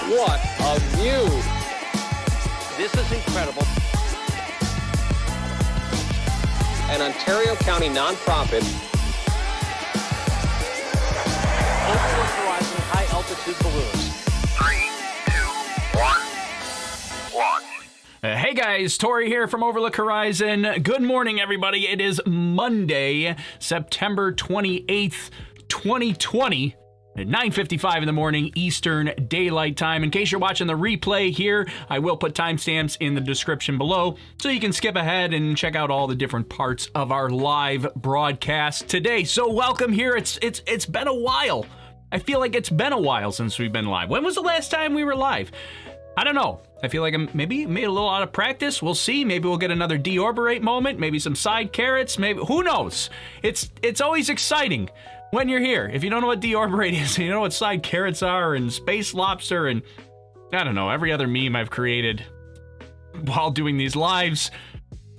What a view! This is incredible. An Ontario County nonprofit. Overlook Horizon high-altitude balloons. 3, 2, 1, launch. Hey guys, Tori here from Overlook Horizon. Good morning, everybody. It is Monday, September 28th, 2020. At 9:55 in the morning Eastern Daylight Time. In case you're watching the replay here, I will put timestamps in the description below so you can skip ahead and check out all the different parts of our live broadcast today. So welcome here. It's been a while. I feel like it's been a while since we've been live. When was the last time we were live? I don't know. I feel like I'm maybe made a little out of practice. We'll see. Maybe we'll get another deorbitate moment. Maybe some side carrots. Maybe, who knows? It's always exciting when you're here. If you don't know what deorbitate is, you know what side carrots are, and space lobster, and I don't know, every other meme I've created while doing these lives,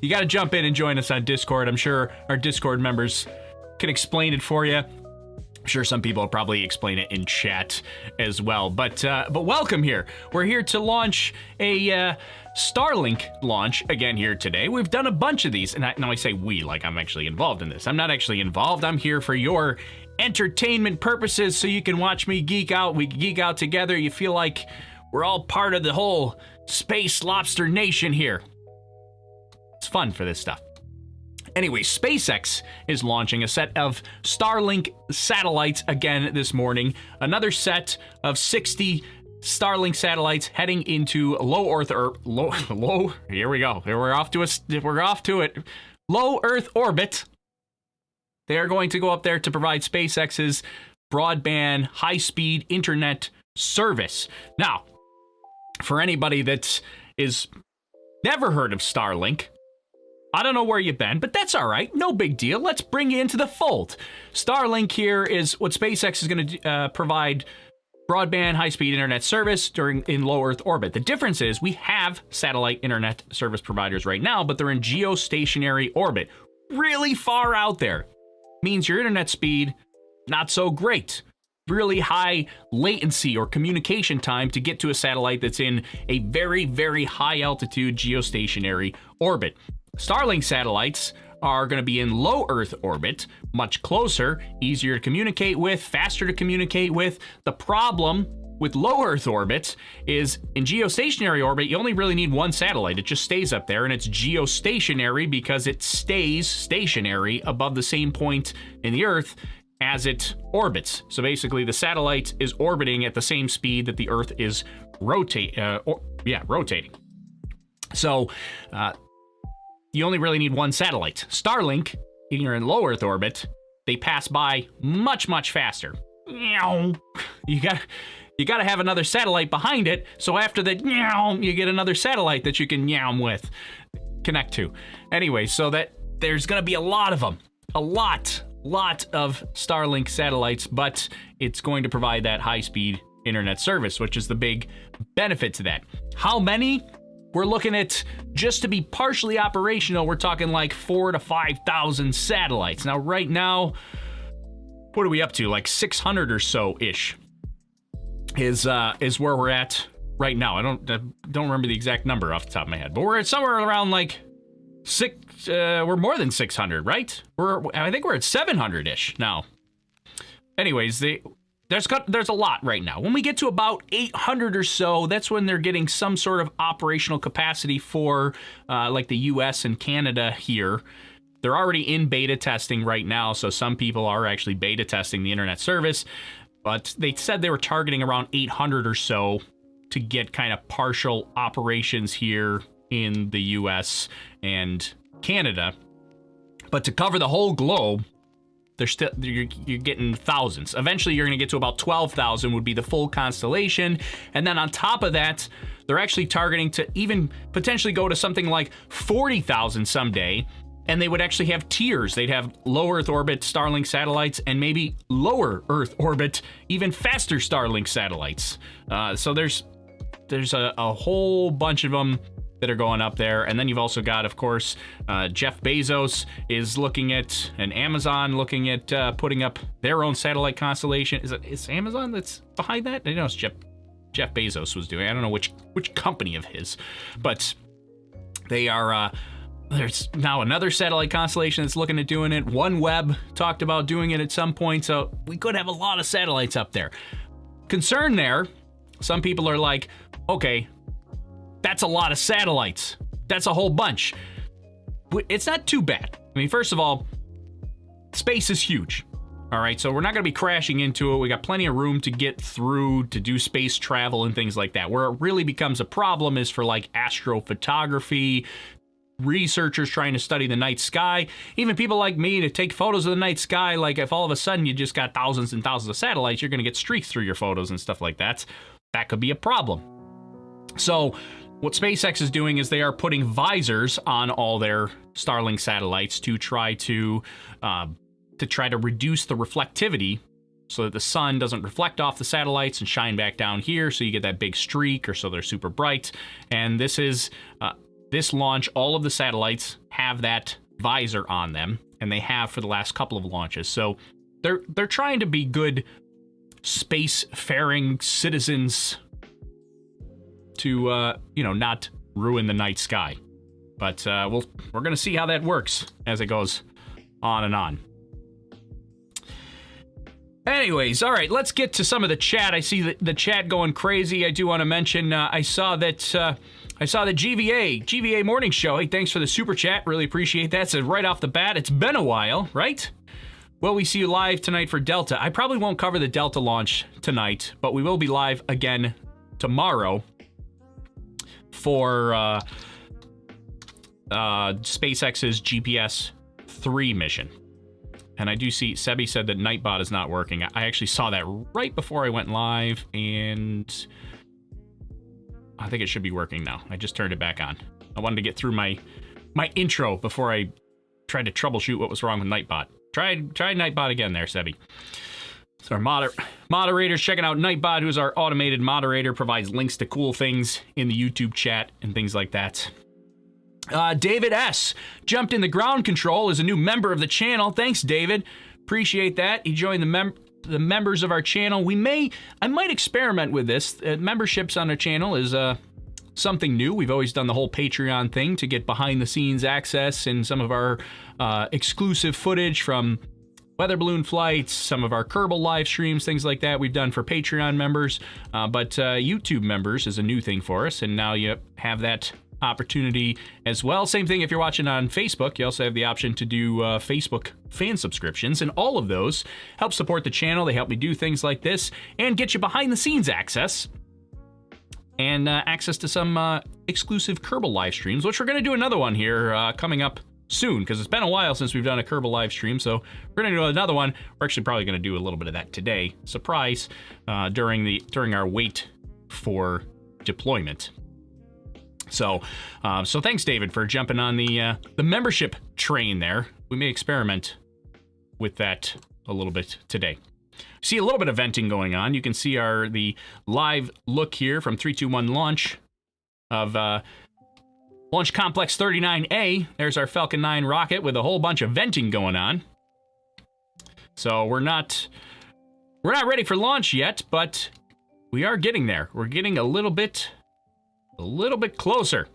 you got to jump in and join us on Discord. I'm sure our Discord members can explain it for you. I'm sure some people will probably explain it in chat as well. But welcome here. We're here to launch a Starlink launch again here today. We've done a bunch of these, and now I say we like I'm actually involved in this. I'm not actually involved. I'm here for your entertainment purposes so you can watch me geek out. We geek out together. You feel like we're all part of the whole space lobster nation here. It's fun for this stuff. Anyway, SpaceX is launching a set of Starlink satellites again this morning. Another set of 60 Starlink satellites heading into low Earth here we go. We're off to it. Low Earth orbit. They are going to go up there to provide SpaceX's broadband high-speed internet service. Now, for anybody that is never heard of Starlink, I don't know where you've been, but that's all right. No big deal. Let's bring you into the fold. Starlink here is what SpaceX is going to provide broadband high-speed internet service in low Earth orbit. The difference is we have satellite internet service providers right now, but they're in geostationary orbit. Really far out there. Means your internet speed, not so great. Really high latency or communication time to get to a satellite that's in a very, very high altitude geostationary orbit. Starlink satellites are going to be in low Earth orbit, much closer, easier to communicate with, faster to communicate with. The problem with low Earth orbit is in geostationary orbit, you only really need one satellite. It just stays up there, and it's geostationary because it stays stationary above the same point in the Earth as it orbits. So basically, the satellite is orbiting at the same speed that the Earth is rotating. So, you only really need one satellite. Starlink, when you're in low Earth orbit, they pass by much, much faster. You got to have another satellite behind it, so after that, you get another satellite that you can connect to. Anyway, so that there's going to be a lot of them. A lot of Starlink satellites, but it's going to provide that high-speed internet service, which is the big benefit to that. How many? We're looking at, just to be partially operational, we're talking like 4,000 to 5,000 satellites. Now, right now, what are we up to? Like 600 or so-ish is where we're at right now. I don't remember the exact number off the top of my head, but we're at somewhere around like we're more than 600, right? I think we're at 700-ish now. Anyways, there's a lot right now. When we get to about 800 or so, that's when they're getting some sort of operational capacity for like the US and Canada here. They're already in beta testing right now, so some people are actually beta testing the internet service, but they said they were targeting around 800 or so to get kind of partial operations here in the US and Canada. But to cover the whole globe, you're getting thousands. Eventually, you're going to get to about 12,000 would be the full constellation. And then on top of that, they're actually targeting to even potentially go to something like 40,000 someday. And they would actually have tiers. They'd have low Earth orbit Starlink satellites and maybe lower Earth orbit, even faster Starlink satellites. So there's a whole bunch of them that are going up there. And then you've also got, of course, Jeff Bezos is looking at, and Amazon looking at putting up their own satellite constellation. Is Amazon that's behind that? I know it's Jeff Jeff Bezos was doing. I don't know which company of his, but they are. There's now another satellite constellation that's looking at doing it. OneWeb talked about doing it at some point, so we could have a lot of satellites up there. Concern there, some people are like, okay, that's a lot of satellites. That's a whole bunch. It's not too bad. I mean, first of all, space is huge. All right, so we're not going to be crashing into it. We got plenty of room to get through, to do space travel and things like that. Where it really becomes a problem is for like astrophotography, researchers trying to study the night sky, even people like me to take photos of the night sky. Like if all of a sudden you just got thousands and thousands of satellites, you're going to get streaks through your photos and stuff like that. That could be a problem. So what SpaceX is doing is they are putting visors on all their Starlink satellites to try to reduce the reflectivity so that the sun doesn't reflect off the satellites and shine back down here, so you get that big streak, or so they're super bright. And this launch, all of the satellites have that visor on them, and they have for the last couple of launches. So they're trying to be good spacefaring citizens to not ruin the night sky. But we're going to see how that works as it goes on and on. Anyways, all right, let's get to some of the chat. I see the chat going crazy. I do want to mention I saw that GVA Morning Show. Hey, thanks for the super chat. Really appreciate that. So right off the bat, it's been a while, right? Will we see you live tonight for Delta? I probably won't cover the Delta launch tonight, but we will be live again tomorrow for SpaceX's GPS 3 mission. And I do see Sebi said that Nightbot is not working. I actually saw that right before I went live, and I think it should be working now. I just turned it back on. I wanted to get through my intro before I tried to troubleshoot what was wrong with Nightbot. Try Nightbot again there, Sebi. So our moderators checking out Nightbot, who's our automated moderator, provides links to cool things in the YouTube chat and things like that. David S. jumped in the ground control as a new member of the channel. Thanks, David. Appreciate that. He joined the members of our channel. I might experiment with this. Memberships on our channel is something new. We've always done the whole Patreon thing to get behind the scenes access and some of our exclusive footage from weather balloon flights, some of our Kerbal live streams, things like that we've done for Patreon members. But YouTube members is a new thing for us, and now you have that opportunity as well. Same thing if you're watching on Facebook. You also have the option to do Facebook fan subscriptions, and all of those help support the channel. They help me do things like this and get you behind the scenes access and access to some exclusive Kerbal live streams, which we're going to do another one here coming up soon, because it's been a while since we've done a Kerbal live stream, so we're going to do another one. We're actually probably going to do a little bit of that today. Surprise, during our wait for deployment. So thanks, David, for jumping on the membership train there. We may experiment with that a little bit today. See a little bit of venting going on. You can see the live look here from 321 launch of Launch Complex 39A. There's our Falcon 9 rocket with a whole bunch of venting going on. So we're not ready for launch yet, but we are getting there. We're getting a little bit closer.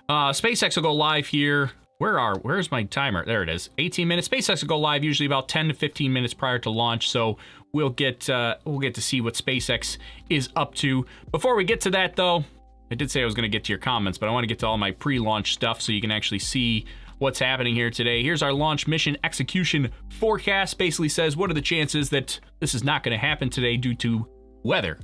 SpaceX will go live here. Where's my timer? There it is. 18 minutes. SpaceX will go live usually about 10 to 15 minutes prior to launch, so we'll get to see what SpaceX is up to. Before we get to that, though, I did say I was going to get to your comments, but I want to get to all my pre-launch stuff so you can actually see what's happening here today. Here's our launch mission execution forecast. Basically says what are the chances that this is not going to happen today due to weather.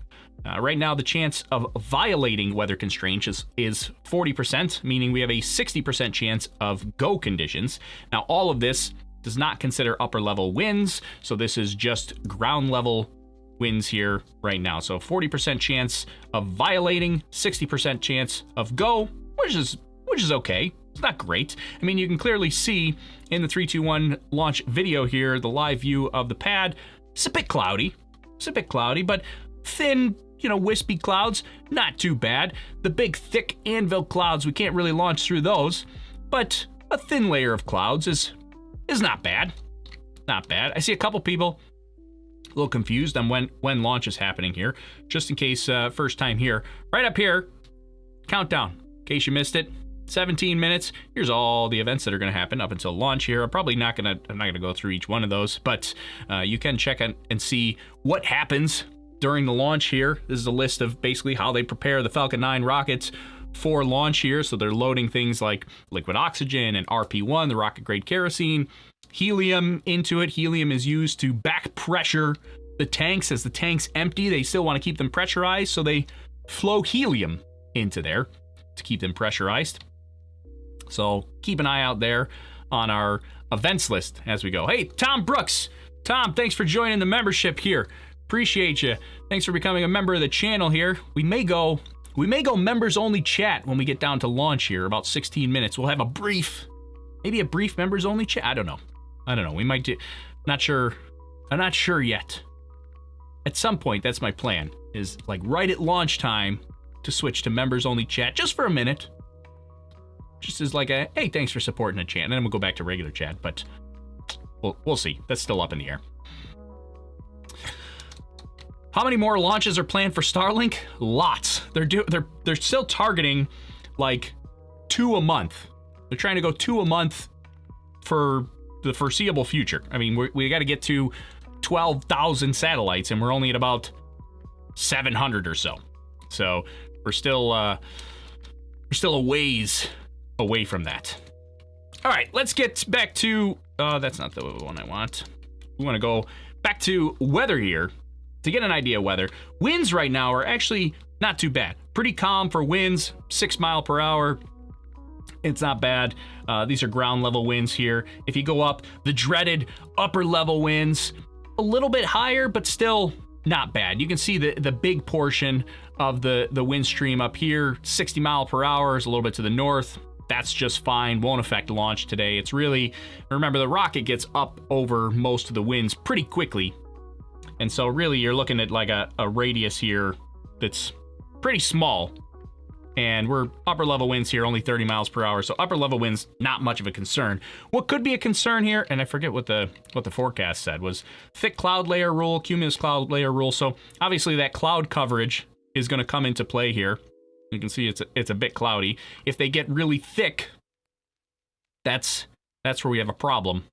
Right now, the chance of violating weather constraints is 40%, meaning we have a 60% chance of go conditions. Now, all of this does not consider upper level winds, so this is just ground level winds here right now. So 40% chance of violating, 60% chance of go, which is okay. It's not great. I mean, you can clearly see in the 321 launch video here, the live view of the pad. It's a bit cloudy, but thin, wispy clouds, not too bad. The big, thick anvil clouds, we can't really launch through those, but a thin layer of clouds is not bad. Not bad. I see a couple people little confused on when launch is happening here. Just in case, first time here. Right up here, countdown. In case you missed it, 17 minutes. Here's all the events that are going to happen up until launch here. I'm not going to go through each one of those, but you can check and see what happens during the launch here. This is a list of basically how they prepare the Falcon 9 rockets for launch here. So they're loading things like liquid oxygen and RP1, the rocket grade kerosene, helium into it. Helium is used to back pressure the tanks. As the tanks empty, they still want to keep them pressurized, so they flow helium into there to keep them pressurized. So keep an eye out there on our events list as we go. Hey, Tom Brooks. Tom, thanks for joining the membership here. Appreciate you. Thanks for becoming a member of the channel here. We may go members only chat when we get down to launch here, about 16 minutes. We'll have maybe a brief members only chat. I don't know. We might do, not sure. I'm not sure yet. At some point, that's my plan, is like right at launch time to switch to members only chat just for a minute. Just as like a, hey, thanks for supporting the chat. And then we'll go back to regular chat, but we'll see. That's still up in the air. How many more launches are planned for Starlink? Lots. They're still targeting like 2 a month. They're trying to go 2 a month for the foreseeable future. I mean, we got to get to 12,000 satellites, and we're only at about 700 or so. So we're still a ways away from that. All right, let's get back to, that's not the one I want. We want to go back to weather here to get an idea of weather. Winds right now are actually not too bad. Pretty calm for winds, 6 mile per hour. It's not bad. These are ground level winds here. If you go up, the dreaded upper level winds, a little bit higher, but still not bad. You can see the big portion of the wind stream up here, 60 mile per hour is a little bit to the north. That's just fine, won't affect launch today. It's really, remember, the rocket gets up over most of the winds pretty quickly. And so really you're looking at like a radius here that's pretty small. And we're upper level winds here, only 30 miles per hour. So upper level winds, not much of a concern. What could be a concern here, and I forget what the forecast said, was thick cloud layer rule, cumulus cloud layer rule. So obviously that cloud coverage is going to come into play here. You can see it's a bit cloudy. If they get really thick, that's where we have a problem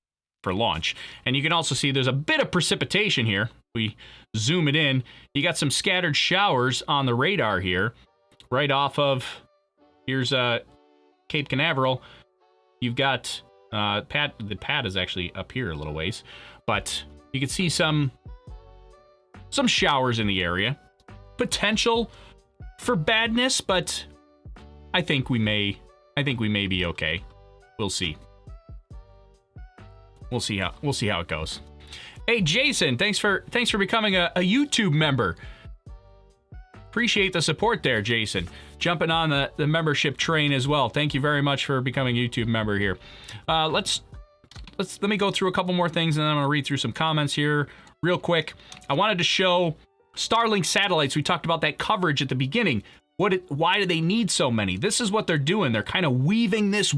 for launch. And you can also see there's a bit of precipitation here. We zoom it in. You got some scattered showers on the radar here, right off of, here's Cape Canaveral. You've got the pad is actually up here a little ways, but you can see some showers in the area. Potential for badness, but I think we may be okay. We'll see. We'll see how it goes. Hey Jason, thanks for becoming a YouTube member. Appreciate the support there, Jason. Jumping on the membership train as well. Thank you very much for becoming a YouTube member here. Let me go through a couple more things, and then I'm gonna read through some comments here real quick. I wanted to show Starlink satellites. We talked about that coverage at the beginning. Why do they need so many? This is what they're doing. They're kind of weaving the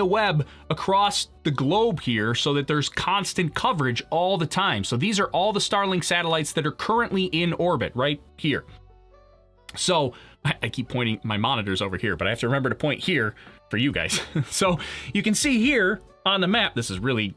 web across the globe here so that there's constant coverage all the time. So these are all the Starlink satellites that are currently in orbit right here. So I keep pointing my monitors over here, but I have to remember to point here for you guys. So you can see here on the map, this is really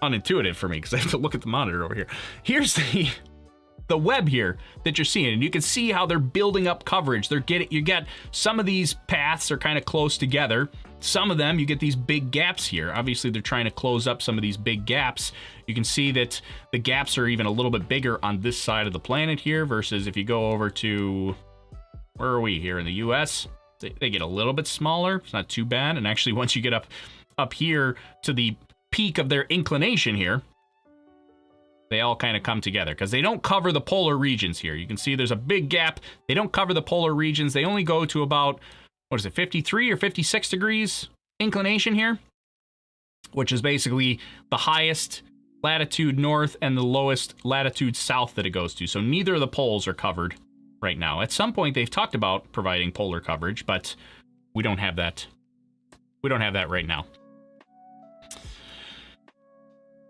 unintuitive for me because I have to look at the monitor over here. Here's the web here that you're seeing, and you can see how they're building up coverage. You get some of these paths are kind of close together. Some of them, you get these big gaps here. Obviously, they're trying to close up some of these big gaps. You can see that the gaps are even a little bit bigger on this side of the planet here versus if you go over to, where are we here in the US? They get a little bit smaller. It's not too bad. And actually, once you get up here to the peak of their inclination here, they all kind of come together because they don't cover the polar regions here. You can see there's a big gap. They don't cover the polar regions. They only go to about, 53 or 56 degrees inclination here, which is basically the highest latitude north and the lowest latitude south that it goes to. So neither of the poles are covered right now. At some point, they've talked about providing polar coverage, but we don't have that. We don't have that right now.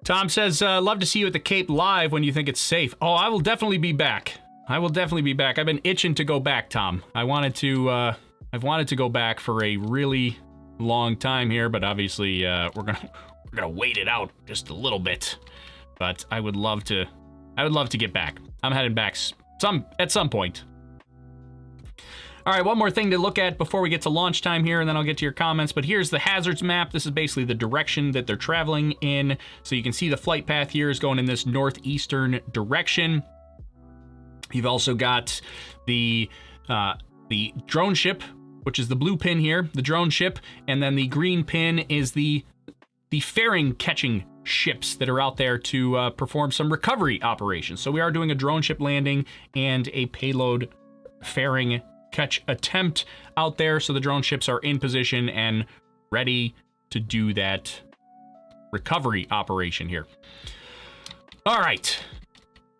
Tom says, love to see you at the Cape live when you think it's safe. Oh, I will definitely be back. I will definitely be back. I've been itching to go back, Tom. I've wanted to go back for a really long time here, but obviously we're gonna wait it out just a little bit. But I would love to get back. I'm heading back at some point. All right, one more thing to look at before we get to launch time here, and then I'll get to your comments. But here's the hazards map. This is basically the direction that they're traveling in. So you can see the flight path here is going in this northeastern direction. You've also got the drone ship, which is the blue pin here, the drone ship, and then the green pin is the fairing catching ships that are out there to perform some recovery operations. So we are doing a drone ship landing and a payload fairing catch attempt out there. So the drone ships are in position and ready to do that recovery operation here. All right.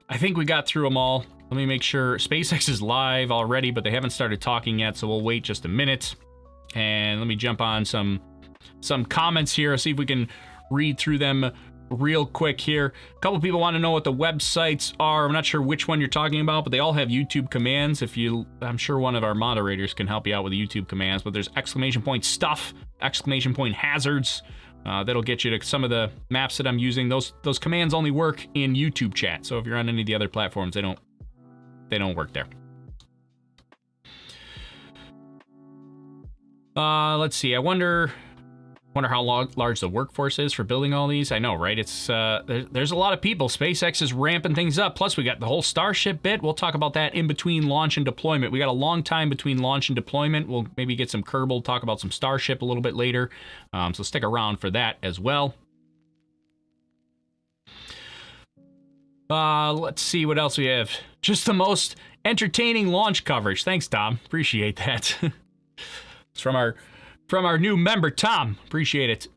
I think we got through them all. Let me make sure. SpaceX is live already, but they haven't started talking yet, so we'll wait just a minute. And let me jump on some comments here, see if we can read through them real quick here. A couple people want to know what the websites are. I'm not sure which one you're talking about, but they all have YouTube commands. I'm sure one of our moderators can help you out with the YouTube commands, but there's !stuff, !hazards. That'll get you to some of the maps that I'm using. Those commands only work in YouTube chat. So if you're on any of the other platforms, they don't work there. Let's see. I wonder how large the workforce is for building all these. I know, right? It's there's a lot of people. SpaceX is ramping things up. Plus, we got the whole Starship bit. We'll talk about that in between launch and deployment. We got a long time between launch and deployment. We'll maybe get some Kerbal, talk about some Starship a little bit later. So stick around for that as well. Let's see what else we have. Just the most entertaining launch coverage. Thanks, Tom. Appreciate that. It's from our new member, Tom. Appreciate it.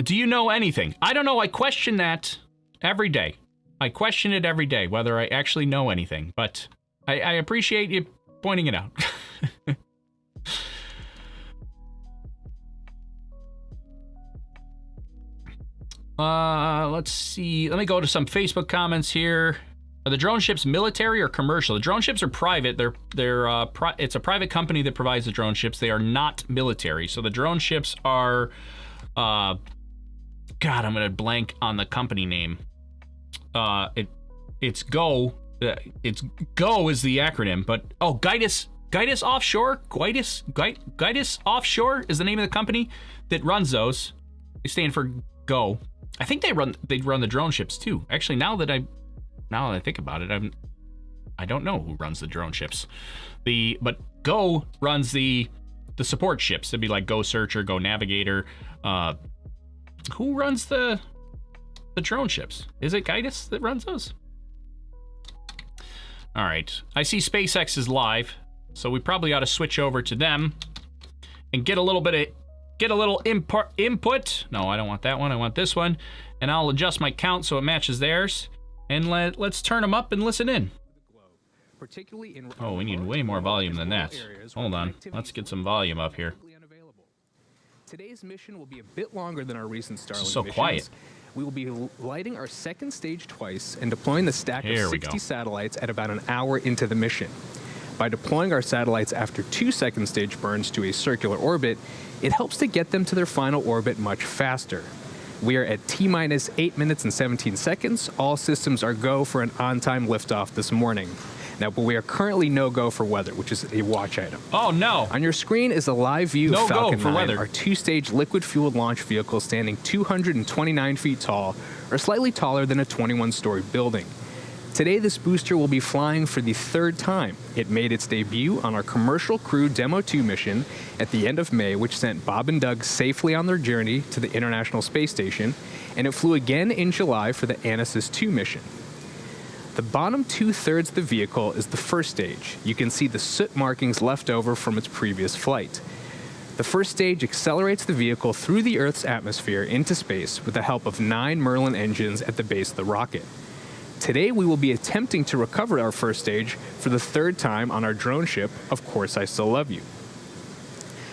Do you know anything? I don't know. I question that every day. I question it every day, whether I actually know anything. But I appreciate you pointing it out. Let's see. Let me go to some Facebook comments here. Are the drone ships military or commercial? The drone ships are private. It's a private company that provides the drone ships. They are not military. So the drone ships are, God, I'm gonna blank on the company name. It's Go. It's Go is the acronym, but Guidus Offshore. Guidus Offshore is the name of the company that runs those. They stand for Go. I think they run the drone ships too. Actually, now that I think about it, I don't know who runs the drone ships. But Go runs the support ships. It'd be like Go Searcher, Go Navigator. Who runs the drone ships? Is it Guidus that runs those? All right. I see SpaceX is live, so we probably ought to switch over to them and get a little input. No, I don't want that one. I want this one, and I'll adjust my count so it matches theirs. And let's turn them up and listen in. Oh, we need way more volume than that. Hold on. Let's get some volume up here. Today's mission will be a bit longer than our recent Starlink so missions. Quiet. We will be lighting our second stage twice and deploying the stack of 60 satellites at about an hour into the mission. By deploying our satellites after 2 second stage burns to a circular orbit, it helps to get them to their final orbit much faster. We are at T-minus 8 minutes and 17 seconds. All systems are go for an on-time liftoff this morning. Now, but we are currently no-go for weather, which is a watch item. Oh, no. On your screen is a live view of Falcon 9, our 2-stage liquid-fueled launch vehicle standing 229 feet tall, or slightly taller than a 21-story building. Today, this booster will be flying for the 3rd time. It made its debut on our Commercial Crew Demo 2 mission at the end of May, which sent Bob and Doug safely on their journey to the International Space Station, and it flew again in July for the Anasis 2 mission. The bottom 2/3 of the vehicle is the first stage. You can see the soot markings left over from its previous flight. The first stage accelerates the vehicle through the Earth's atmosphere into space with the help of 9 Merlin engines at the base of the rocket. Today, we will be attempting to recover our first stage for the 3rd time on our drone ship, Of Course I Still Love You.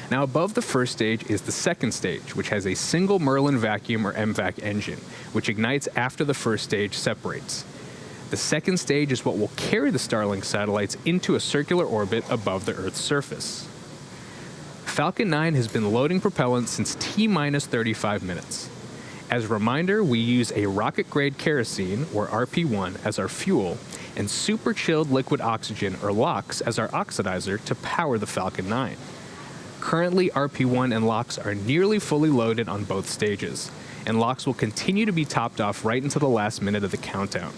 Now above the first stage is the second stage, which has a single Merlin vacuum or MVAC engine, which ignites after the first stage separates. The second stage is what will carry the Starlink satellites into a circular orbit above the Earth's surface. Falcon 9 has been loading propellant since T-minus 35 minutes. As a reminder, we use a rocket-grade kerosene, or RP1, as our fuel, and super-chilled liquid oxygen, or LOX, as our oxidizer to power the Falcon 9. Currently, RP1 and LOX are nearly fully loaded on both stages, and LOX will continue to be topped off right into the last minute of the countdown.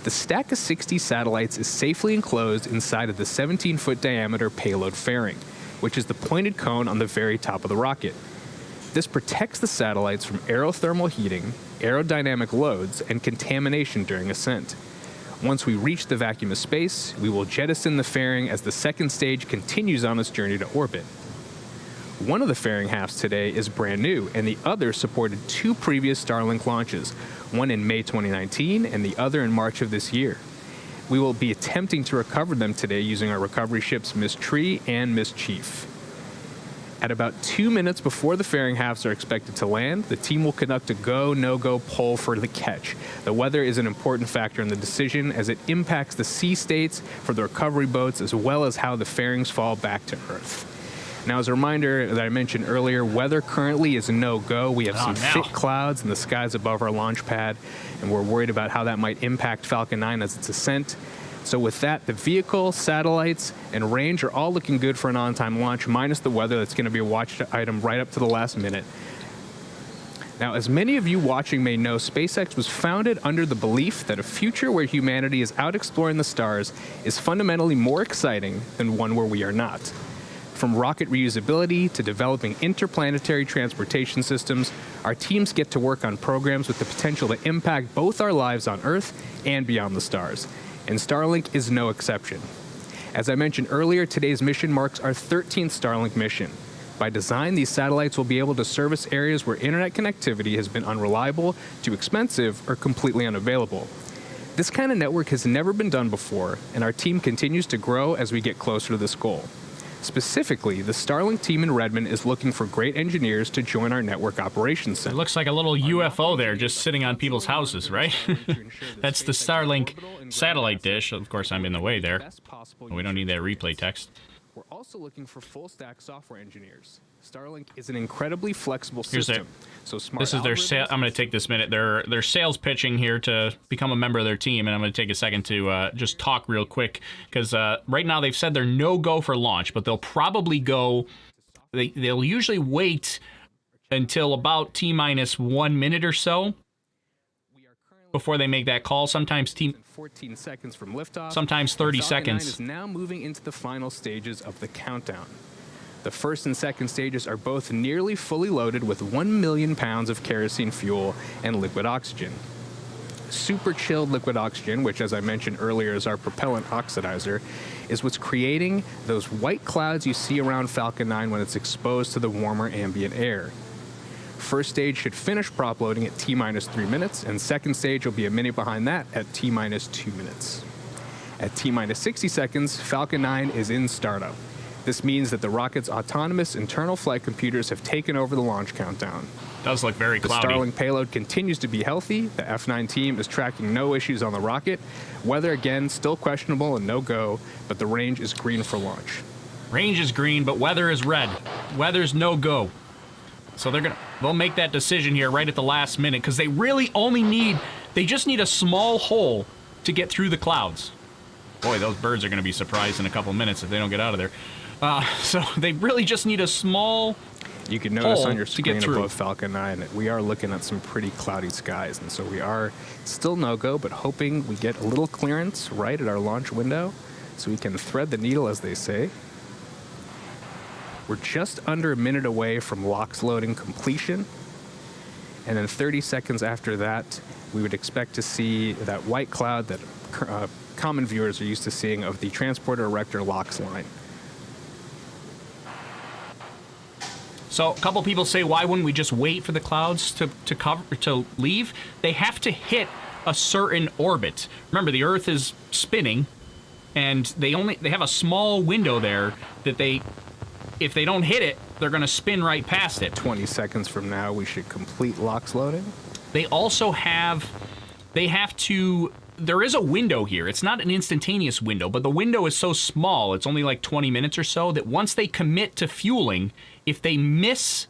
The stack of 60 satellites is safely enclosed inside of the 17-foot diameter payload fairing, which is the pointed cone on the very top of the rocket. This protects the satellites from aerothermal heating, aerodynamic loads, and contamination during ascent. Once we reach the vacuum of space, we will jettison the fairing as the second stage continues on its journey to orbit. One of the fairing halves today is brand new, and the other supported 2 previous Starlink launches, one in May 2019 and the other in March of this year. We will be attempting to recover them today using our recovery ships Miss Tree and Miss Chief. At about 2 minutes before the fairing halves are expected to land, the team will conduct a go, no-go poll for the catch. The weather is an important factor in the decision as it impacts the sea states for the recovery boats as well as how the fairings fall back to Earth. Now, as a reminder that I mentioned earlier, weather currently is no-go. We have some thick clouds in the skies above our launch pad, and we're worried about how that might impact Falcon 9 as its ascent. So with that, the vehicle, satellites, and range are all looking good for an on-time launch, minus the weather. That's going to be a watch item right up to the last minute. Now, as many of you watching may know, SpaceX was founded under the belief that a future where humanity is out exploring the stars is fundamentally more exciting than one where we are not. From rocket reusability to developing interplanetary transportation systems, our teams get to work on programs with the potential to impact both our lives on Earth and beyond the stars. And Starlink is no exception. As I mentioned earlier, today's mission marks our 13th Starlink mission. By design, these satellites will be able to service areas where internet connectivity has been unreliable, too expensive, or completely unavailable. This kind of network has never been done before, and our team continues to grow as we get closer to this goal. Specifically, the Starlink team in Redmond is looking for great engineers to join our network operations center. It looks like a little UFO there just sitting on people's houses, right? That's the Starlink satellite dish. Of course, I'm in the way there. We don't need that replay text. We're also looking for full-stack software engineers. Starlink is an incredibly flexible system. This is their sale. I'm going to take this minute. Their sales pitching here to become a member of their team, and I'm going to take a second to just talk real quick because right now they've said they're no go for launch, but they'll probably go. They'll usually wait until about T-minus 1 minute or so before they make that call. Sometimes 14 seconds from liftoff. Sometimes 30 Falcon 9 seconds. is now moving into the final stages of the countdown. The first and second stages are both nearly fully loaded with 1 million pounds of kerosene fuel and liquid oxygen. Super chilled liquid oxygen, which as I mentioned earlier is our propellant oxidizer, is what's creating those white clouds you see around Falcon 9 when it's exposed to the warmer ambient air. First stage should finish prop loading at T-minus 3 minutes, and second stage will be a minute behind that at T-minus 2 minutes. At T-minus 60 seconds, Falcon 9 is in startup. This means that the rocket's autonomous internal flight computers have taken over the launch countdown. Does look very cloudy. The Starlink payload continues to be healthy. The F9 team is tracking no issues on the rocket. Weather, again, still questionable and no go, but the range is green for launch. Range is green, but weather is red. Weather's no go. So they'll make that decision here right at the last minute because they really they just need a small hole to get through the clouds. Boy, those birds are going to be surprised in a couple minutes if they don't get out of there. So they really just need a small You can notice on your screen above Falcon 9 that we are looking at some pretty cloudy skies, and so we are still no-go, but hoping we get a little clearance right at our launch window so we can thread the needle, as they say. We're just under a minute away from LOX loading completion, and then 30 seconds after that, we would expect to see that white cloud that common viewers are used to seeing of the transporter erector LOX line. So a couple people say, why wouldn't we just wait for the clouds to leave? They have to hit a certain orbit. Remember, the Earth is spinning, and they have a small window there that they if they don't hit it, they're going to spin right past it. 20 seconds from now, we should complete LOX loading. They also have, there is a window here. It's not an instantaneous window, but the window is so small, it's only like 20 minutes or so, that once they commit to fueling, if they miss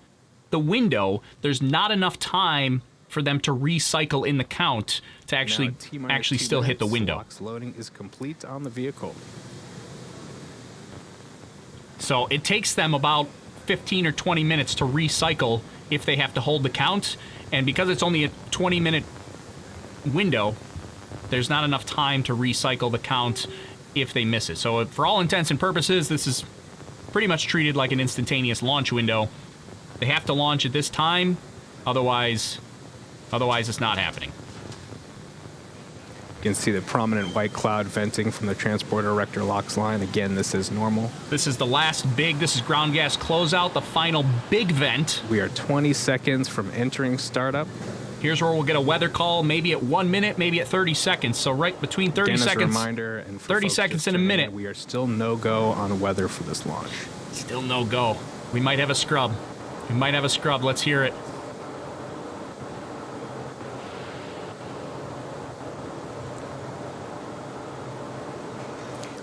the window, there's not enough time for them to recycle in the count to actually still hit the window. LOX loading is complete on the vehicle. So it takes them about 15 or 20 minutes to recycle if they have to hold the count, and because it's only a 20-minute window, there's not enough time to recycle the count if they miss it. So for all intents and purposes, this is pretty much treated like an instantaneous launch window. They have to launch at this time, otherwise it's not happening. You can see the prominent white cloud venting from the transporter erector LOX line. Again, this is normal. This is the last this is ground gas closeout, the final big vent. We are 20 seconds from entering startup. Here's where we'll get a weather call, maybe at 1 minute, maybe at 30 seconds. So right between 30 Again, seconds, reminder, and 30 seconds and a minute. We are still no-go on weather for this launch. Still no-go. We might have a scrub. We might have a scrub. Let's hear it.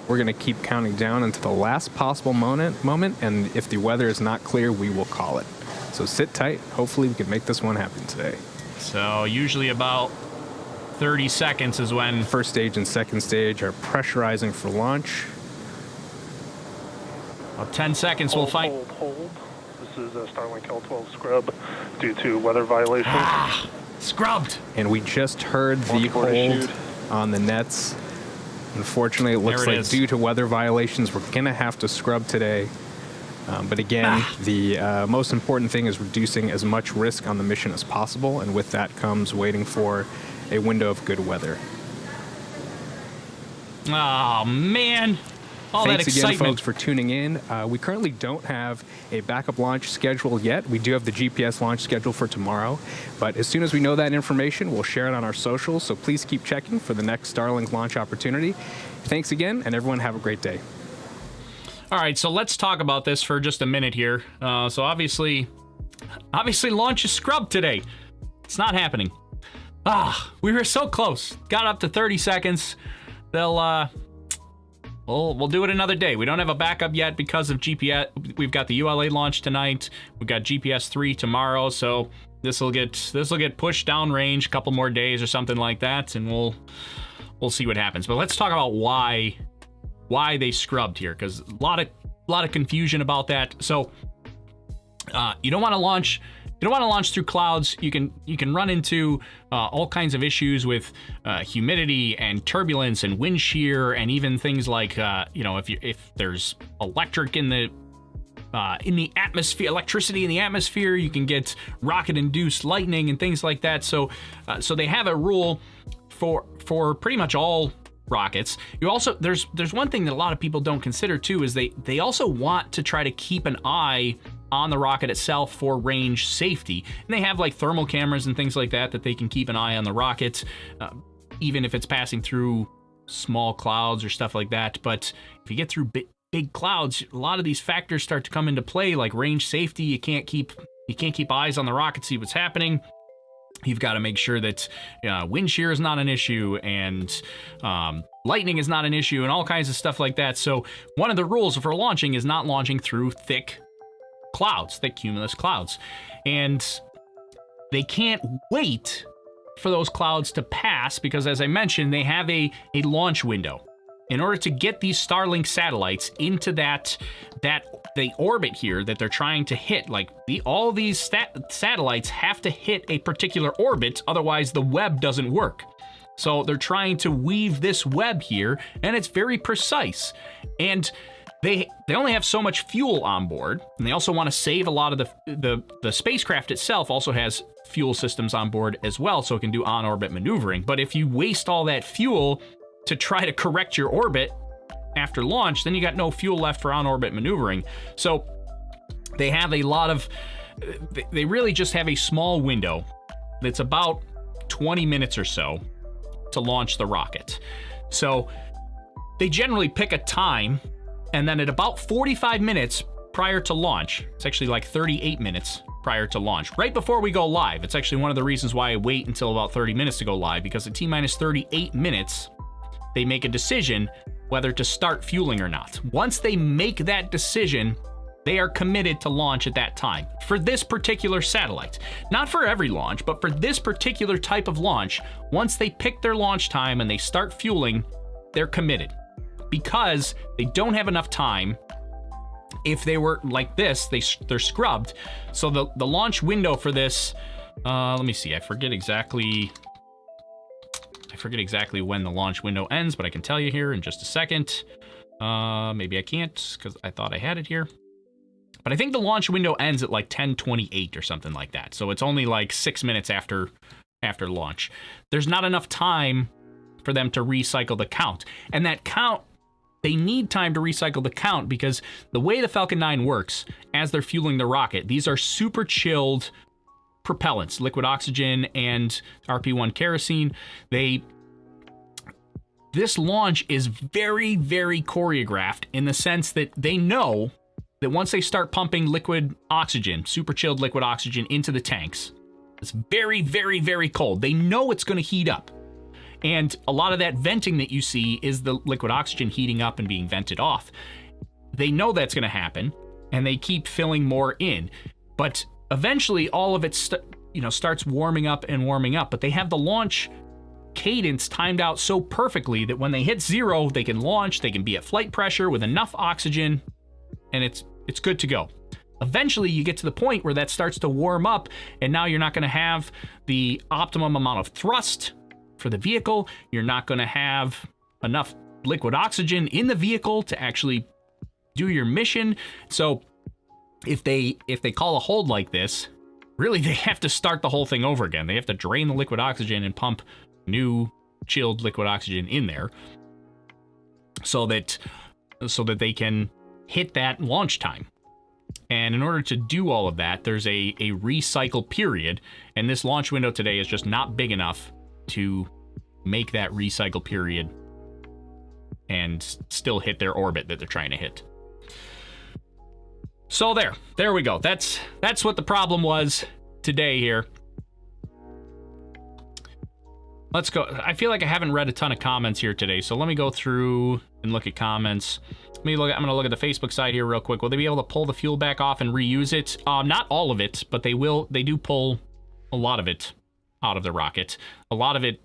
We're going to keep counting down until the last possible moment, and if the weather is not clear, we will call it. So sit tight. Hopefully we can make this one happen today. So usually about 30 seconds is when... First stage and second stage are pressurizing for launch. About 10 seconds we'll find... Hold. This is a Starlink L12 scrub due to weather violations. Scrubbed! And we just heard the hold on the nets. Unfortunately, it looks like due to weather violations, we're going to have to scrub today. But again, the most important thing is reducing as much risk on the mission as possible, and with that comes waiting for a window of good weather. Oh, man. All Thanks that excitement. again, folks, for tuning in. We currently don't have a backup launch scheduled yet. We do have the GPS launch scheduled for tomorrow. But as soon as we know that information, we'll share it on our socials. So please keep checking for the next Starlink launch opportunity. Thanks again, and everyone have a great day. All right, so let's talk about this for just a minute here. So obviously launch is scrubbed today. It's not happening. We were so close. Got up to 30 seconds. We'll do it another day. We don't have a backup yet because of GPS. We've got the ULA launch tonight. We've got GPS 3 tomorrow, so this will get pushed downrange a couple more days or something like that, and we'll see what happens. But let's talk about why they scrubbed here, because a lot of confusion about that. So you don't want to launch through clouds. You can run into all kinds of issues with humidity and turbulence and wind shear, and even things like if there's electric in the atmosphere, electricity in the atmosphere, you can get rocket-induced lightning and things like that. So they have a rule for pretty much all rockets. You also there's one thing that a lot of people don't consider too, is they also want to try to keep an eye on the rocket itself for range safety. And they have like thermal cameras and things like that they can keep an eye on the rocket, even if it's passing through small clouds or stuff like that. But if you get through big clouds, a lot of these factors start to come into play, like range safety. You can't keep eyes on the rocket, see what's happening. You've got to make sure that wind shear is not an issue, and lightning is not an issue, and all kinds of stuff like that. So one of the rules for launching is not launching through thick cumulus clouds. And they can't wait for those clouds to pass, because as I mentioned, they have a launch window. In order to get these Starlink satellites into the orbit here that they're trying to hit, like all these satellites have to hit a particular orbit, otherwise the web doesn't work. So they're trying to weave this web here, and it's very precise. And they only have so much fuel on board, and they also want to save a lot of the spacecraft itself also has fuel systems on board as well, so it can do on-orbit maneuvering. But if you waste all that fuel to try to correct your orbit after launch, then you got no fuel left for on-orbit maneuvering. So they have they really just have a small window that's about 20 minutes or so to launch the rocket. So they generally pick a time, and then at about 45 minutes, prior to launch. It's actually like 38 minutes prior to launch, right before we go live. It's actually one of the reasons why I wait until about 30 minutes to go live, because at T-minus 38 minutes, they make a decision whether to start fueling or not. Once they make that decision, they are committed to launch at that time. For this particular satellite. Not for every launch, but for this particular type of launch, once they pick their launch time and they start fueling, they're committed. Because they don't have enough time. If they were like this, they're scrubbed. So the launch window for this, let me see, I forget exactly when the launch window ends, but I can tell you here in just a second. Maybe I can't, because I thought I had it here. But I think the launch window ends at like 10:28 or something like that. So it's only like 6 minutes after launch. There's not enough time for them to recycle the count. And that count, they need time to recycle the count, because the way the Falcon 9 works, as they're fueling the rocket, these are super chilled propellants, liquid oxygen and RP1 kerosene. This launch is very, very choreographed in the sense that they know that once they start pumping liquid oxygen, super chilled liquid oxygen into the tanks, it's very, very, very cold. They know it's going to heat up. And a lot of that venting that you see is the liquid oxygen heating up and being vented off. They know that's going to happen, and they keep filling more in. But eventually, all of it starts warming up and warming up. But they have the launch cadence timed out so perfectly that when they hit 0, they can launch, they can be at flight pressure with enough oxygen, and it's good to go. Eventually, you get to the point where that starts to warm up, and now you're not going to have the optimum amount of thrust for the vehicle. You're not going to have enough liquid oxygen in the vehicle to actually do your mission. So if they call a hold like this, really they have to start the whole thing over again. They have to drain the liquid oxygen and pump new chilled liquid oxygen in there so that they can hit that launch time. And in order to do all of that, there's a recycle period, and this launch window today is just not big enough to make that recycle period and still hit their orbit that they're trying to hit. So there we go. That's what the problem was today here. Let's go. I feel like I haven't read a ton of comments here today, so let me go through and look at comments. I'm gonna look at the Facebook side here real quick. Will they be able to pull the fuel back off and reuse it? Not all of it, but they will. They do pull a lot of it out of the rocket. A lot of it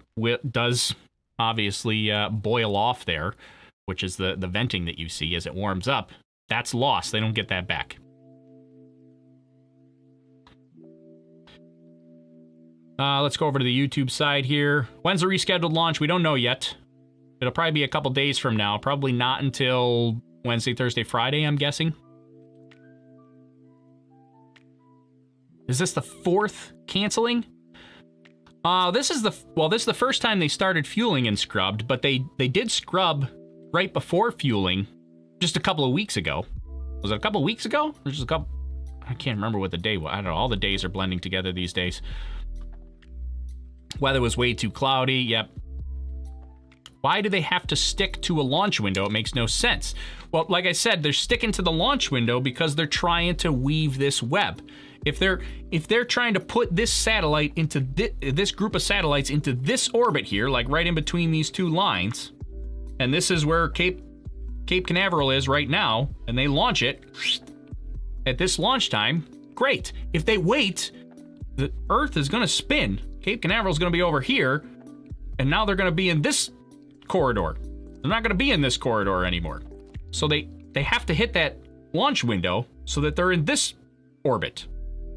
does obviously boil off there, which is the venting that you see as it warms up. That's lost. They don't get that back. Let's go over to the YouTube side here. When's the rescheduled launch? We don't know yet. It'll probably be a couple days from now. Probably not until Wednesday, Thursday, Friday, I'm guessing. Is this the 4th canceling? This is the first time they started fueling and scrubbed, but they did scrub right before fueling just a couple of weeks ago. Was it a couple of weeks ago? Or just a couple? I can't remember what the day was. I don't know. All the days are blending together these days. Weather was way too cloudy. Yep. Why do they have to stick to a launch window? It makes no sense. Well, like I said, they're sticking to the launch window because they're trying to weave this web. If they're trying to put this satellite into this group of satellites into this orbit here, like right in between these two lines, and this is where Cape Canaveral is right now, and they launch it at this launch time, great. If they wait, the Earth is going to spin. Cape Canaveral is going to be over here, and now they're going to be in this corridor. They're not going to be in this corridor anymore. So they have to hit that launch window so that they're in this orbit,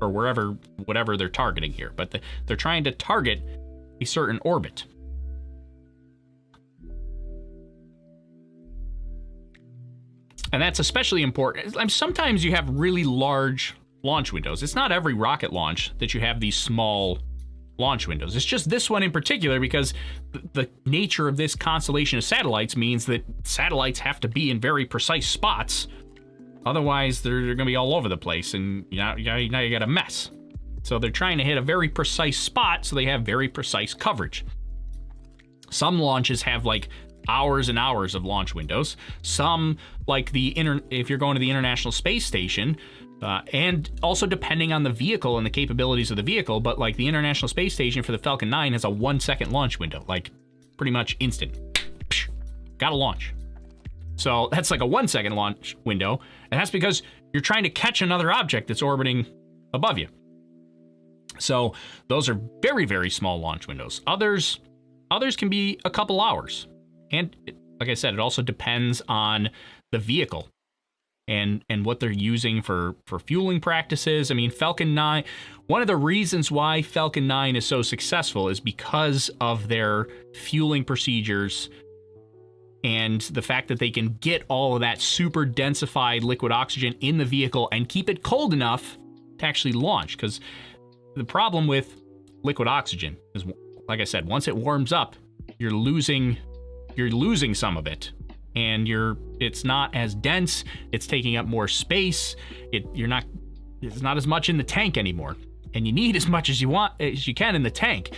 or whatever they're targeting here. But they're trying to target a certain orbit. And that's especially important. Sometimes you have really large launch windows. It's not every rocket launch that you have these small launch windows. It's just this one in particular because the nature of this constellation of satellites means that satellites have to be in very precise spots. Otherwise, they're going to be all over the place, and now you got a mess. So they're trying to hit a very precise spot so they have very precise coverage. Some launches have like hours and hours of launch windows. Some, like if you're going to the International Space Station, and also depending on the vehicle and the capabilities of the vehicle, but like the International Space Station for the Falcon 9 has a 1-second launch window, like pretty much instant. Gotta launch. So that's like a 1-second launch window, and that's because you're trying to catch another object that's orbiting above you. So those are very, very small launch windows. Others can be a couple hours. And like I said, it also depends on the vehicle and what they're using for fueling practices. I mean, Falcon 9, one of the reasons why Falcon 9 is so successful is because of their fueling procedures and the fact that they can get all of that super densified liquid oxygen in the vehicle and keep it cold enough to actually launch. Because the problem with liquid oxygen is, like I said, once it warms up, you're losing some of it, and it's not as dense. It's taking up more space. It's not as much in the tank anymore, and you need as much as you can in the tank.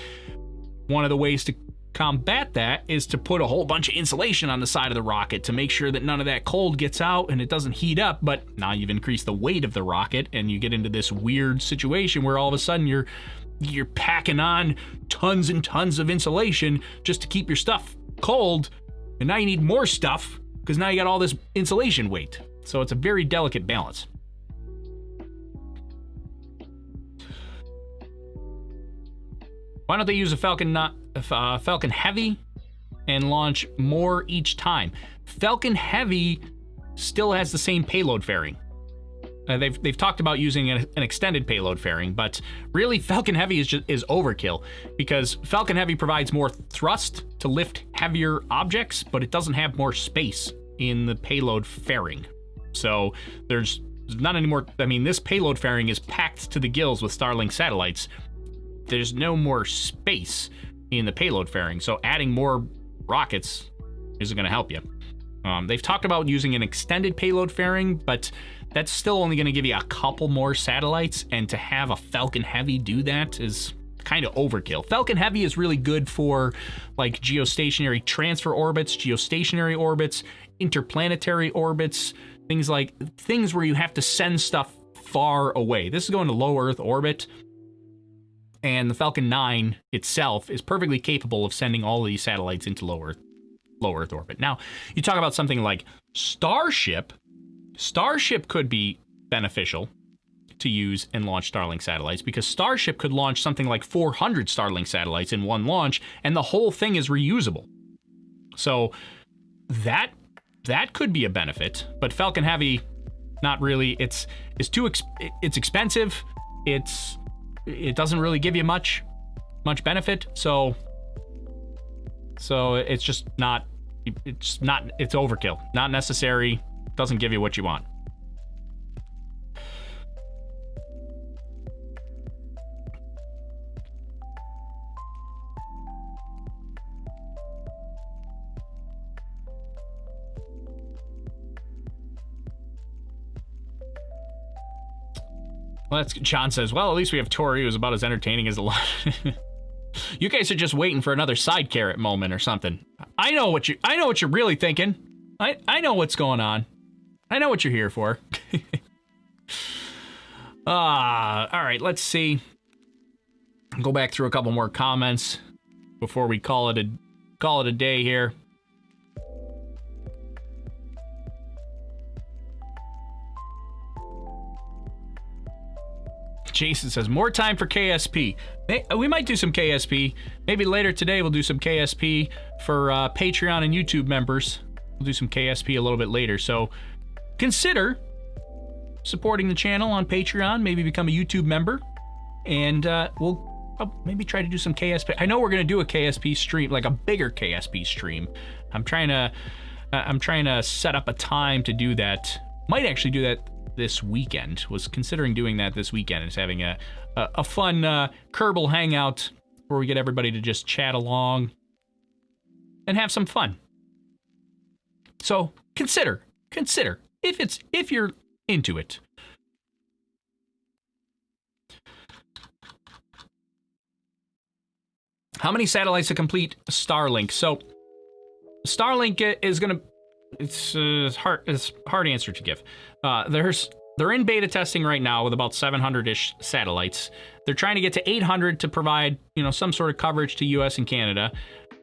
One of the ways to combat that is to put a whole bunch of insulation on the side of the rocket to make sure that none of that cold gets out and it doesn't heat up. But now you've increased the weight of the rocket, and you get into this weird situation where all of a sudden you're packing on tons and tons of insulation just to keep your stuff cold, and now you need more stuff because now you got all this insulation weight. So it's a very delicate balance. Why don't they use a Falcon Heavy and launch more each time? Falcon Heavy still has the same payload fairing. They've talked about using an extended payload fairing, but really Falcon Heavy is overkill, because Falcon Heavy provides more thrust to lift heavier objects, but it doesn't have more space in the payload fairing. So there's not any more. I mean, this payload fairing is packed to the gills with Starlink satellites. There's no more space in the payload fairing, so adding more rockets isn't going to help you. They've talked about using an extended payload fairing, but that's still only going to give you a couple more satellites, and to have a Falcon Heavy do that is kind of overkill. Falcon Heavy is really good for like geostationary transfer orbits, geostationary orbits, interplanetary orbits, things where you have to send stuff far away. This is going to low Earth orbit, and the Falcon 9 itself is perfectly capable of sending all of these satellites into low Earth orbit. Now, you talk about something like Starship. Starship could be beneficial to use and launch Starlink satellites, because Starship could launch something like 400 Starlink satellites in one launch, and the whole thing is reusable. So that could be a benefit, but Falcon Heavy, not really. It's it's expensive. It doesn't really give you much benefit. So it's just not. It's overkill. Not necessary. Doesn't give you what you want. Well, John says, well, at least we have Tori, who's about as entertaining as a lot. You guys are just waiting for another side carrot moment or something. I know what you're really thinking. I know what's going on. I know what you're here for. All right, let's see. Go back through a couple more comments before we call it a day here. Jason says, more time for KSP. We might do some KSP. Maybe later today we'll do some KSP for Patreon and YouTube members. We'll do some KSP a little bit later. So consider supporting the channel on Patreon. Maybe become a YouTube member. And we'll maybe try to do some KSP. I know we're going to do a KSP stream, like a bigger KSP stream. I'm trying to set up a time to do that. Might actually do that this weekend. Was considering doing that this weekend. It's having a fun Kerbal hangout where we get everybody to just chat along and have some fun. So consider if you're into it. How many satellites to complete Starlink? So Starlink is going to... It's a hard answer to give. They're in beta testing right now with about 700-ish satellites. They're trying to get to 800 to provide, some sort of coverage to US and Canada.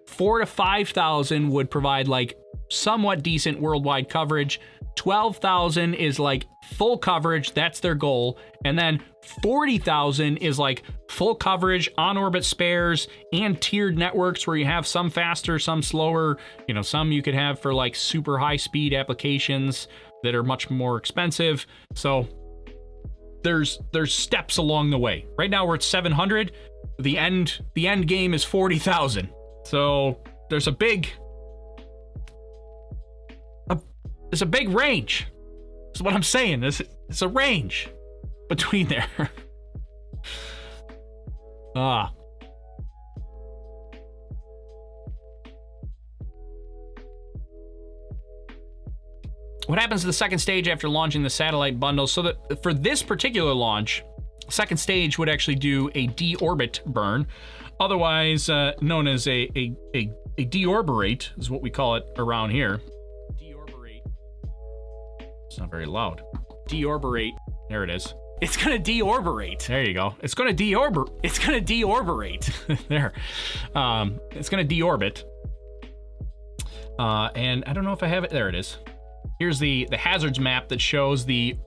4,000 to 5,000 would provide like somewhat decent worldwide coverage. 12,000 is like full coverage. That's their goal. And then 40,000 is like full coverage, on-orbit spares, and tiered networks where you have some faster, some slower. Some you could have for like super high-speed applications that are much more expensive. So there's steps along the way. Right now we're at 700. The end game is 40,000. So there's a big range. That's what I'm saying. It's a range between there. What happens to the second stage after launching the satellite bundle? So that for this particular launch, second stage would actually do a deorbit burn, otherwise known as a deorberate is what we call it around here. Deorberate. It's not very loud. Deorberate. There it is. It's gonna deorberate. There you go. It's gonna deorberate. There. It's gonna deorbit. And I don't know if I have it. There it is. Here's the hazards map that shows the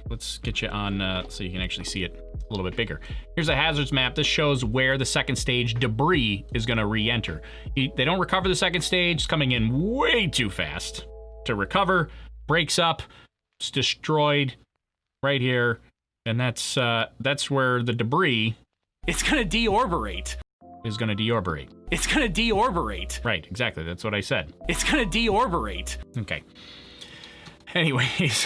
let's get you on so you can actually see it a little bit bigger. Here's a hazards map that shows where the second stage debris is going to re-enter. They don't recover the second stage. It's coming in way too fast to recover. Breaks up. It's destroyed right here, and that's where the debris. It's going to deorberate. Is going to deorberate. It's going to deorberate. Right, exactly. That's what I said. It's going to deorberate. Okay. Anyways,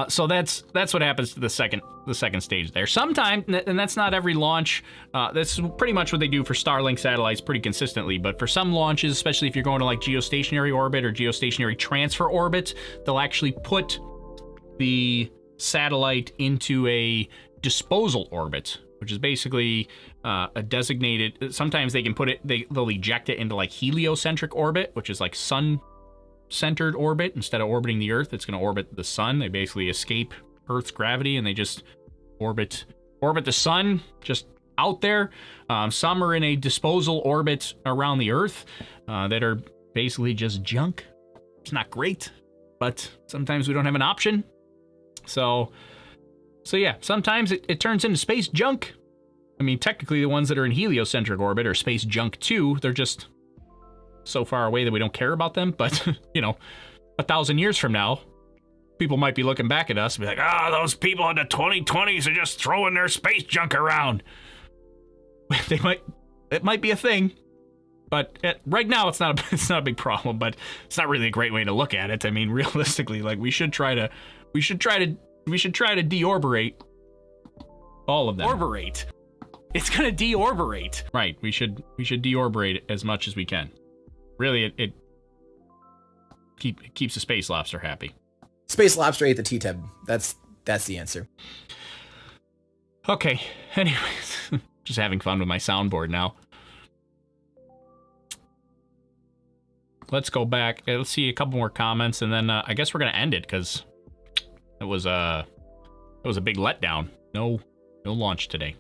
so that's what happens to the second stage there. Sometimes, and that's not every launch. That's pretty much what they do for Starlink satellites pretty consistently. But for some launches, especially if you're going to like geostationary orbit or geostationary transfer orbit, they'll actually put the satellite into a disposal orbit, which is basically a designated. Sometimes they can put it. They'll eject it into like heliocentric orbit, which is like sun-centered orbit. Instead of orbiting the Earth, it's going to orbit the sun. They basically escape Earth's gravity and they just orbit the sun, just out there. Some are in a disposal orbit around the Earth that are basically just junk. It's not great, but sometimes we don't have an option. So yeah, sometimes it turns into space junk. I mean, technically the ones that are in heliocentric orbit are space junk too. They're just so far away that we don't care about them. But, 1,000 years from now, people might be looking back at us and be like, those people in the 2020s are just throwing their space junk around. It might be a thing. But right now, it's not a big problem, but it's not really a great way to look at it. I mean, realistically, like we should try to deorberate all of them. Orberate. It's gonna deorberate. Right. We should deorberate as much as we can. Really, it keeps the space lobster happy. Space lobster ate the T-Teb. That's the answer. Okay. Anyways, just having fun with my soundboard now. Let's go back. Let's see a couple more comments, and then I guess we're gonna end it because it was a big letdown. No launch today.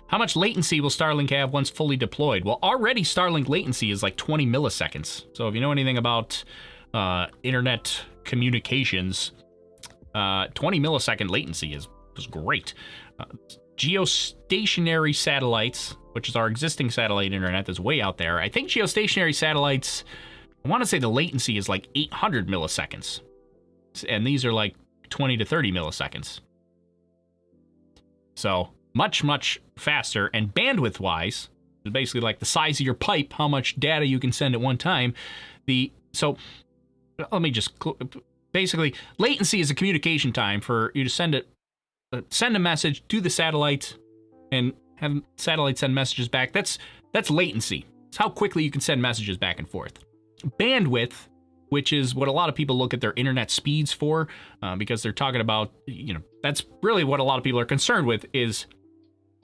How much latency will Starlink have once fully deployed? Well, already Starlink latency is like 20 milliseconds. So if you know anything about internet communications, 20 millisecond latency is great. Geostationary satellites, which is our existing satellite internet that's way out there. I think geostationary satellites, I want to say the latency is like 800 milliseconds. And these are like 20 to 30 milliseconds. So much, much faster. And bandwidth-wise, basically like the size of your pipe, how much data you can send at one time. So let me just... Basically, latency is a communication time for you to send a message to the satellite and have satellite send messages back. That's latency. It's how quickly you can send messages back and forth. Bandwidth, which is what a lot of people look at their internet speeds for, because they're talking about, that's really what a lot of people are concerned with is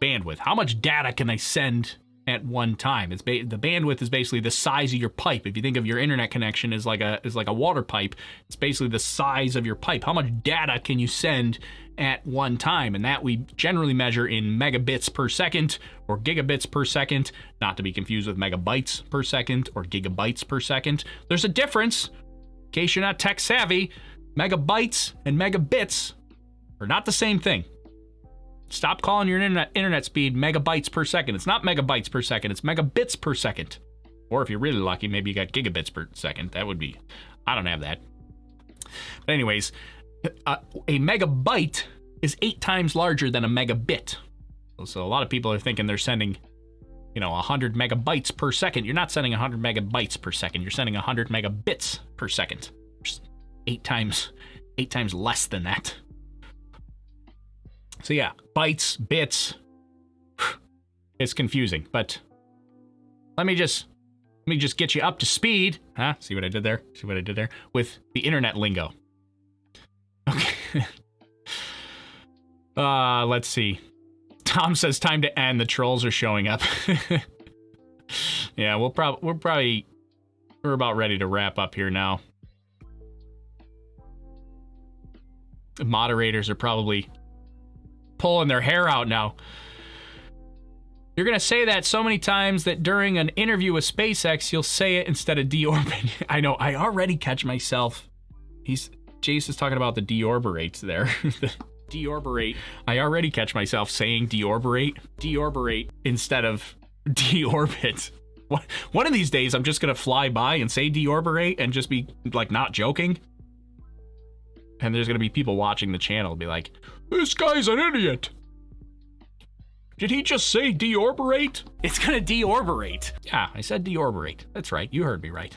bandwidth. How much data can I send at one time. The bandwidth is basically the size of your pipe. If you think of your internet connection as like a water pipe, it's basically the size of your pipe. How much data can you send at one time? And that we generally measure in megabits per second or gigabits per second, not to be confused with megabytes per second or gigabytes per second. There's a difference. In case you're not tech savvy, megabytes and megabits are not the same thing. Stop calling your internet speed megabytes per second. It's not megabytes per second. It's megabits per second. Or if you're really lucky, maybe you got gigabits per second. That would be... I don't have that. But anyways, a megabyte is 8 times larger than a megabit. So a lot of people are thinking they're sending, 100 megabytes per second. You're not sending 100 megabytes per second. You're sending 100 megabits per second. Just 8 times less than that. So yeah, bytes, bits, it's confusing, but let me just get you up to speed. Huh? See what I did there? With the internet lingo. Okay. Let's see. Tom says time to end. The trolls are showing up. Yeah, we're about ready to wrap up here now. The moderators are probably pulling their hair out now. You're going to say that so many times that during an interview with SpaceX, you'll say it instead of deorbit. I know, I already catch myself. Jace is talking about the deorberates there. The deorberate. I already catch myself saying deorberate instead of deorbit. One of these days, I'm just going to fly by and say deorberate and just be like not joking. And there's going to be people watching the channel be like, this guy's an idiot. Did he just say deorberate? It's going to deorberate. Yeah, I said deorberate. That's right. You heard me right.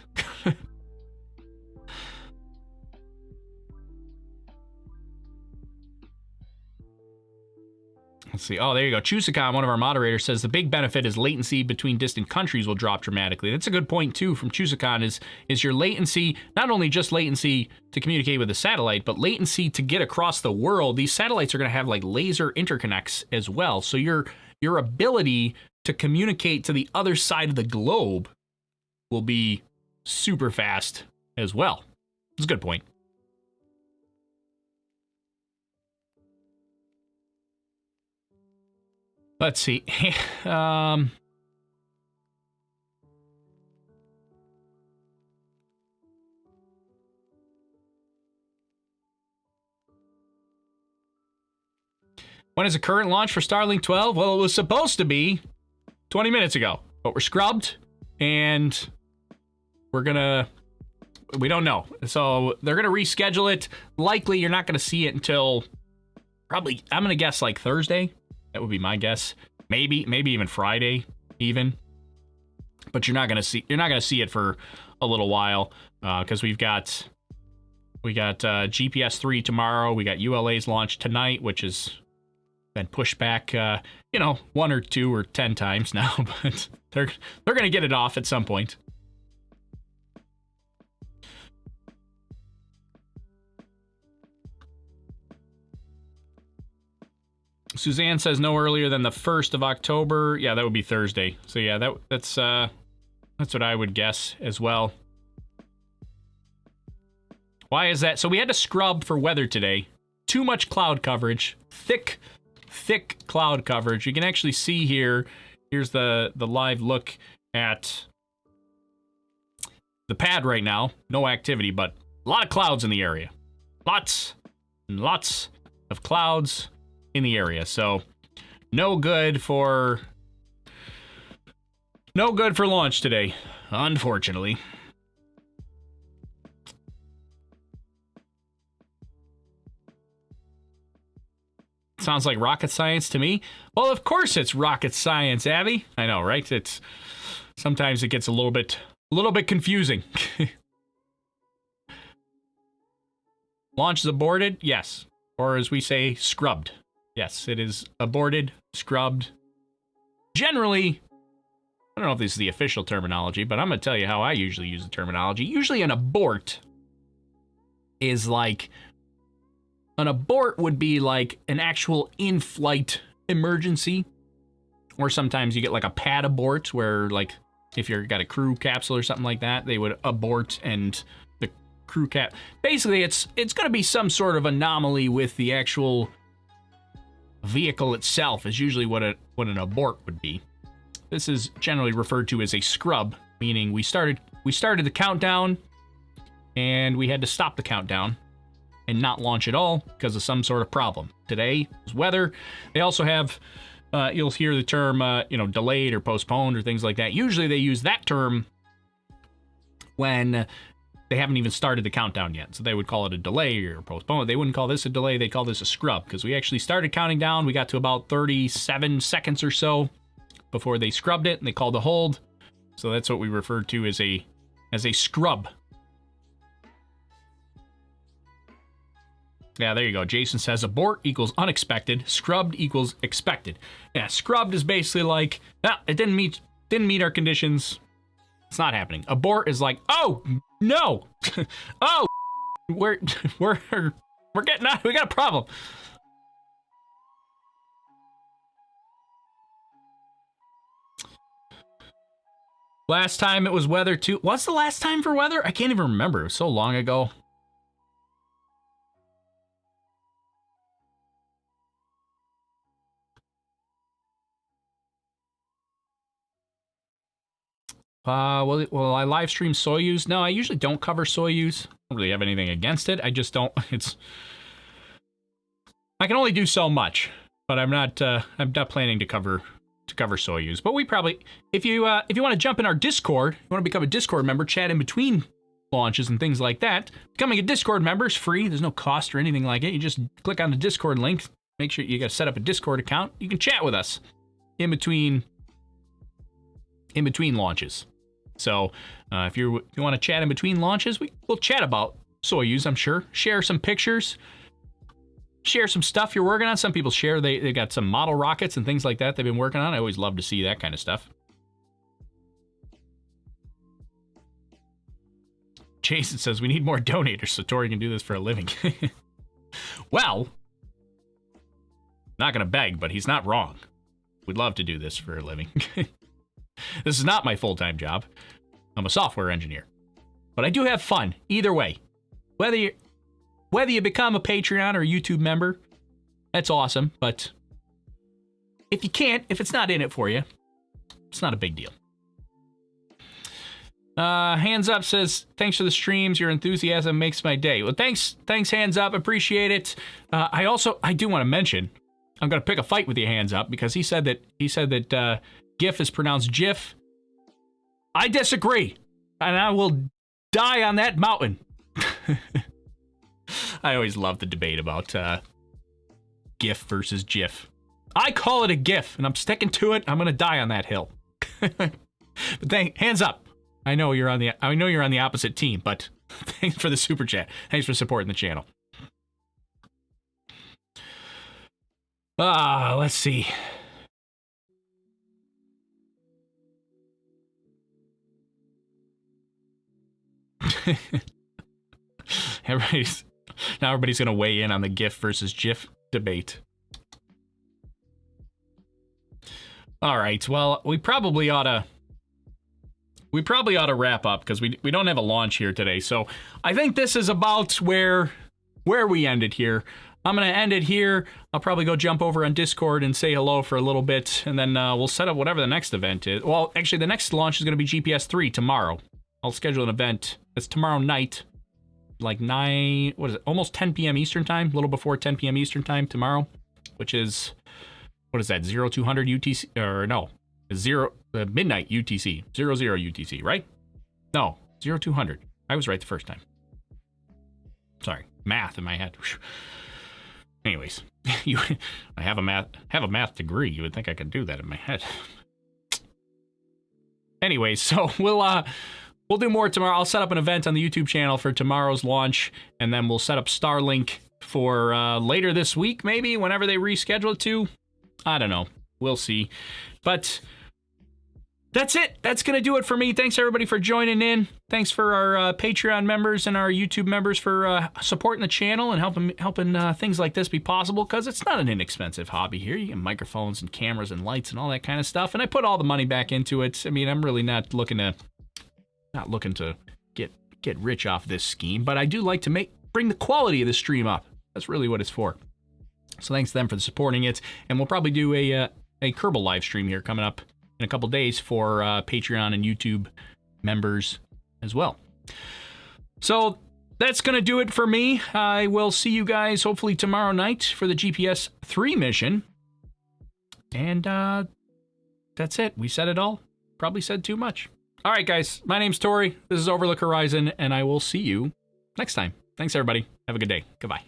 Let's see. Oh, there you go. Chusicon, one of our moderators, says the big benefit is latency between distant countries will drop dramatically. That's a good point, too, from Chusicon, is your latency, not only just latency to communicate with a satellite, but latency to get across the world. These satellites are going to have, like, laser interconnects as well. So your ability to communicate to the other side of the globe will be super fast as well. That's a good point. Let's see. When is the current launch for Starlink 12? Well, it was supposed to be 20 minutes ago, but we're scrubbed, and we don't know. So they're going to reschedule it. Likely, you're not going to see it until probably, I'm going to guess, like Thursday. That would be my guess. Maybe even Friday, even. But you're not gonna see it for a little while, because we got GPS 3 tomorrow. We got ULA's launch tonight, which has been pushed back, 1 or 2 or 10 times now. But they're gonna get it off at some point. Suzanne says no earlier than the 1st of October. Yeah, that would be Thursday. So yeah, that's what I would guess as well. Why is that? So we had to scrub for weather today. Too much cloud coverage. Thick cloud coverage. You can actually see here. Here's the live look at the pad right now. No activity, but a lot of clouds in the area. Lots and lots of clouds in the area, so no good for launch today, unfortunately. Sounds like rocket science to me. Well, of course it's rocket science, Abby. I know, right? Sometimes it gets a little bit confusing. Launch is aborted, yes, or as we say, scrubbed. Yes, it is aborted, scrubbed. Generally, I don't know if this is the official terminology, but I'm going to tell you how I usually use the terminology. Usually an abort is like... An abort would be like an actual in-flight emergency, Or sometimes you get like a pad abort where like if you've got a crew capsule or something like that, they would abort and the crew cap. Basically, it's going to be some sort of anomaly with the actual vehicle itself is usually what an abort would be. This is generally referred to as a scrub, meaning we started the countdown and we had to stop the countdown and not launch at all because of some sort of problem. Today is weather. They also have you'll hear the term delayed or postponed or things like that. Usually they use that term when they haven't even started the countdown yet. So they would call it a delay or postpone. They wouldn't call this a delay. They call this a scrub because we actually started counting down. We got to about 37 seconds or so before they scrubbed it and they called a hold. So that's what we refer to as a scrub. Yeah, there you go. Jason says abort equals unexpected. Scrubbed equals expected. Yeah, scrubbed is basically like, it didn't meet our conditions. It's not happening. Abort is like, oh no, oh, we're getting out. We got a problem. Last time it was weather too. What's the last time for weather? I can't even remember. It was so long ago. Well, I live stream Soyuz. No, I usually don't cover Soyuz. I don't really have anything against it. I just don't. I can only do so much, but I'm not planning to cover Soyuz. But we probably, if you want to jump in our Discord, you want to become a Discord member, chat in between launches and things like that. Becoming a Discord member is free. There's no cost or anything like it. You just click on the Discord link. Make sure you got to set up a Discord account. You can chat with us in between launches. So if you want to chat in between launches, we'll chat about Soyuz, I'm sure. Share some pictures. Share some stuff you're working on. Some people share they got some model rockets and things like that they've been working on. I always love to see that kind of stuff. Jason says we need more donators so Tori can do this for a living. Well, not going to beg, but he's not wrong. We'd love to do this for a living. This is not my full-time job. I'm a software engineer. But I do have fun either way. Whether you become a Patreon or a YouTube member, that's awesome. But if you can't, if it's not in it for you, it's not a big deal. Hands Up says, thanks for the streams. Your enthusiasm makes my day. Well, thanks, Hands Up. Appreciate it. I do want to mention, I'm going to pick a fight with you, Hands Up, because he said that GIF is pronounced GIF. I disagree, and I will die on that mountain. I always love the debate about GIF versus GIF. I call it a GIF, and I'm sticking to it. I'm gonna die on that hill. But hands up. I know you're on the opposite team, but thanks for the super chat. Thanks for supporting the channel. Let's see. Everybody's gonna weigh in on the GIF versus GIF debate. All right, well, we probably ought to wrap up because we don't have a launch here today. So I think this is about where we ended here. I'm gonna end it here. I'll probably go jump over on Discord and say hello for a little bit, and then we'll set up whatever the next event is. Well, actually, the next launch is gonna be GPS 3 tomorrow. I'll schedule an event. It's tomorrow night, like almost 10 p.m. Eastern time, a little before 10 p.m. Eastern time tomorrow, which is, what is that, 0200 UTC, or no, midnight UTC, 00 UTC, right? No, 0200. I was right the first time. Sorry, math in my head. Anyways, I have a math degree. You would think I could do that in my head. Anyways, so we'll do more tomorrow. I'll set up an event on the YouTube channel for tomorrow's launch, and then we'll set up Starlink for later this week, maybe, whenever they reschedule it to. I don't know. We'll see. But That's it. That's going to do it for me. Thanks, everybody, for joining in. Thanks for our Patreon members and our YouTube members for supporting the channel and helping things like this be possible, because it's not an inexpensive hobby here. You get microphones and cameras and lights and all that kind of stuff, and I put all the money back into it. I mean, I'm really not looking to get rich off this scheme, but I do like to bring the quality of the stream up. That's really what it's for. So thanks to them for supporting it, and we'll probably do a Kerbal live stream here coming up in a couple days for Patreon and YouTube members as well. So that's going to do it for me. I will see you guys hopefully tomorrow night for the GPS 3 mission. And that's it. We said it all. Probably said too much. All right, guys. My name's Tori. This is Overlook Horizon, and I will see you next time. Thanks, everybody. Have a good day. Goodbye.